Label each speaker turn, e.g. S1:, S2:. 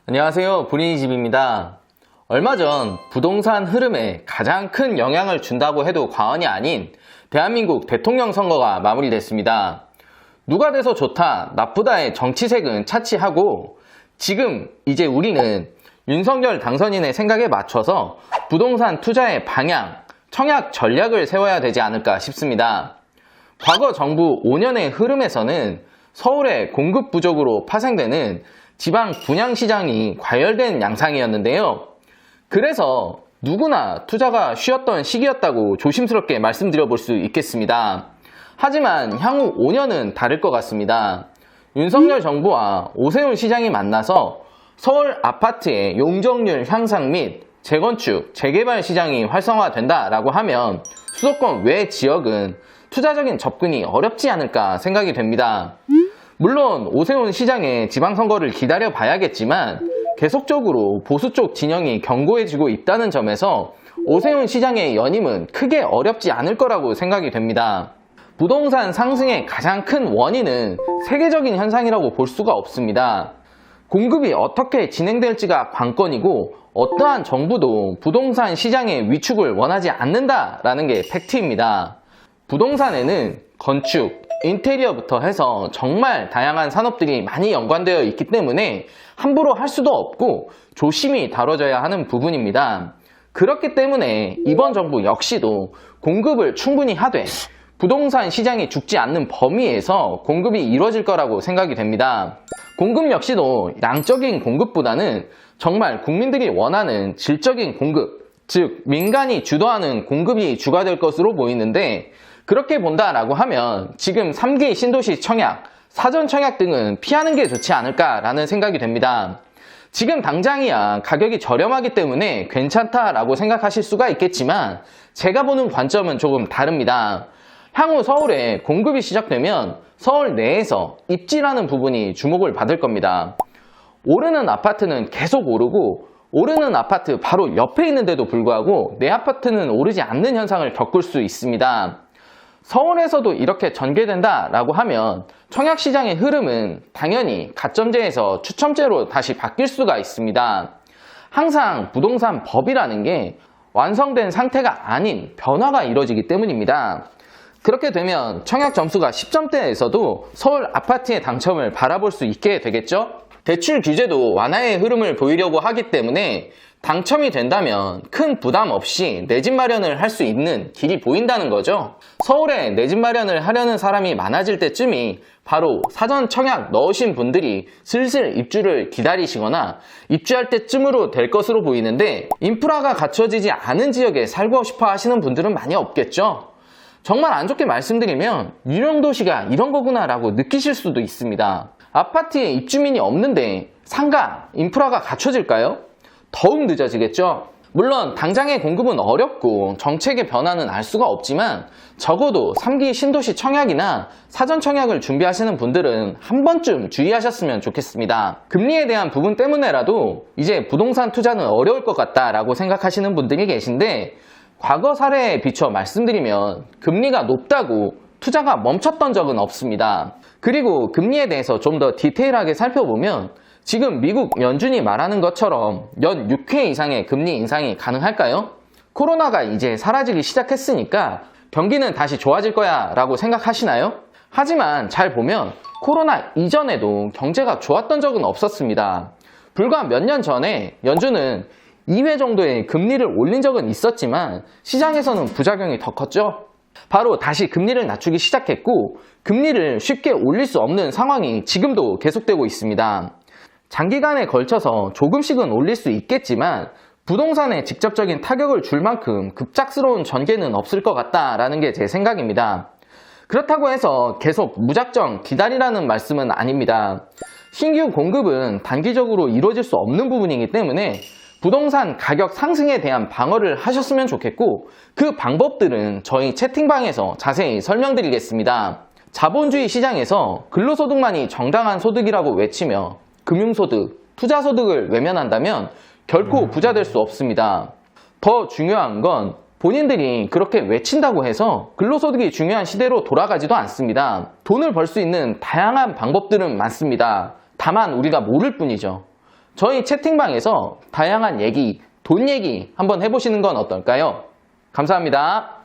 S1: 안녕하세요. 본인이집입니다. 얼마 전 부동산 흐름에 가장 큰 영향을 준다고 해도 과언이 아닌 대한민국 대통령 선거가 마무리됐습니다. 누가 돼서 좋다, 나쁘다의 정치색은 차치하고 지금 이제 우리는 윤석열 당선인의 생각에 맞춰서 부동산 투자의 방향, 청약 전략을 세워야 되지 않을까 싶습니다. 과거 정부 5년의 흐름에서는 서울의 공급 부족으로 파생되는 지방 분양시장이 과열된 양상이었는데요. 그래서 누구나 투자가 쉬었던 시기였다고 조심스럽게 말씀드려 볼 수 있겠습니다. 하지만 향후 5년은 다를 것 같습니다. 윤석열 정부와 오세훈 시장이 만나서 서울 아파트의 용적률 향상 및 재건축, 재개발 시장이 활성화된다라고 하면 수도권 외 지역은 투자적인 접근이 어렵지 않을까 생각이 됩니다. 물론 오세훈 시장의 지방선거를 기다려 봐야겠지만 계속적으로 보수 쪽 진영이 견고해지고 있다는 점에서 오세훈 시장의 연임은 크게 어렵지 않을 거라고 생각이 됩니다. 부동산 상승의 가장 큰 원인은 세계적인 현상이라고 볼 수가 없습니다. 공급이 어떻게 진행될지가 관건이고 어떠한 정부도 부동산 시장의 위축을 원하지 않는다라는 게 팩트입니다. 부동산에는 건축, 인테리어부터 해서 정말 다양한 산업들이 많이 연관되어 있기 때문에 함부로 할 수도 없고 조심히 다뤄져야 하는 부분입니다. 그렇기 때문에 이번 정부 역시도 공급을 충분히 하되 부동산 시장이 죽지 않는 범위에서 공급이 이루어질 거라고 생각이 됩니다. 공급 역시도 양적인 공급보다는 정말 국민들이 원하는 질적인 공급, 즉 민간이 주도하는 공급이 주가 될 것으로 보이는데 그렇게 본다라고 하면 지금 3기 신도시 청약, 사전 청약 등은 피하는 게 좋지 않을까라는 생각이 됩니다. 지금 당장이야 가격이 저렴하기 때문에 괜찮다라고 생각하실 수가 있겠지만 제가 보는 관점은 조금 다릅니다. 향후 서울에 공급이 시작되면 서울 내에서 입지라는 부분이 주목을 받을 겁니다. 오르는 아파트는 계속 오르고 오르는 아파트 바로 옆에 있는데도 불구하고 내 아파트는 오르지 않는 현상을 겪을 수 있습니다. 서울에서도 이렇게 전개된다라고 하면 청약시장의 흐름은 당연히 가점제에서 추첨제로 다시 바뀔 수가 있습니다. 항상 부동산 법이라는 게 완성된 상태가 아닌 변화가 이루어지기 때문입니다. 그렇게 되면 청약 점수가 10점대에서도 서울 아파트의 당첨을 바라볼 수 있게 되겠죠? 대출 규제도 완화의 흐름을 보이려고 하기 때문에 당첨이 된다면 큰 부담 없이 내 집 마련을 할 수 있는 길이 보인다는 거죠. 서울에 내 집 마련을 하려는 사람이 많아질 때쯤이 바로 사전 청약 넣으신 분들이 슬슬 입주를 기다리시거나 입주할 때쯤으로 될 것으로 보이는데 인프라가 갖춰지지 않은 지역에 살고 싶어 하시는 분들은 많이 없겠죠. 정말 안 좋게 말씀드리면 유령도시가 이런 거구나 라고 느끼실 수도 있습니다. 아파트에 입주민이 없는데 상가, 인프라가 갖춰질까요? 더욱 늦어지겠죠. 물론 당장의 공급은 어렵고 정책의 변화는 알 수가 없지만 적어도 3기 신도시 청약이나 사전 청약을 준비하시는 분들은 한 번쯤 주의하셨으면 좋겠습니다. 금리에 대한 부분 때문에라도 이제 부동산 투자는 어려울 것 같다라고 생각하시는 분들이 계신데 과거 사례에 비춰 말씀드리면 금리가 높다고 투자가 멈췄던 적은 없습니다. 그리고 금리에 대해서 좀 더 디테일하게 살펴보면 지금 미국 연준이 말하는 것처럼 연 6회 이상의 금리 인상이 가능할까요? 코로나가 이제 사라지기 시작했으니까 경기는 다시 좋아질 거야 라고 생각하시나요? 하지만 잘 보면 코로나 이전에도 경제가 좋았던 적은 없었습니다. 불과 몇 년 전에 연준은 2회 정도의 금리를 올린 적은 있었지만 시장에서는 부작용이 더 컸죠. 바로 다시 금리를 낮추기 시작했고 금리를 쉽게 올릴 수 없는 상황이 지금도 계속되고 있습니다. 장기간에 걸쳐서 조금씩은 올릴 수 있겠지만 부동산에 직접적인 타격을 줄 만큼 급작스러운 전개는 없을 것 같다라는 게 제 생각입니다. 그렇다고 해서 계속 무작정 기다리라는 말씀은 아닙니다. 신규 공급은 단기적으로 이루어질 수 없는 부분이기 때문에 부동산 가격 상승에 대한 방어를 하셨으면 좋겠고 그 방법들은 저희 채팅방에서 자세히 설명드리겠습니다. 자본주의 시장에서 근로소득만이 정당한 소득이라고 외치며 금융소득, 투자소득을 외면한다면 결코 부자 될 수 없습니다. 더 중요한 건 본인들이 그렇게 외친다고 해서 근로소득이 중요한 시대로 돌아가지도 않습니다. 돈을 벌 수 있는 다양한 방법들은 많습니다. 다만 우리가 모를 뿐이죠. 저희 채팅방에서 다양한 얘기, 돈 얘기 한번 해보시는 건 어떨까요? 감사합니다.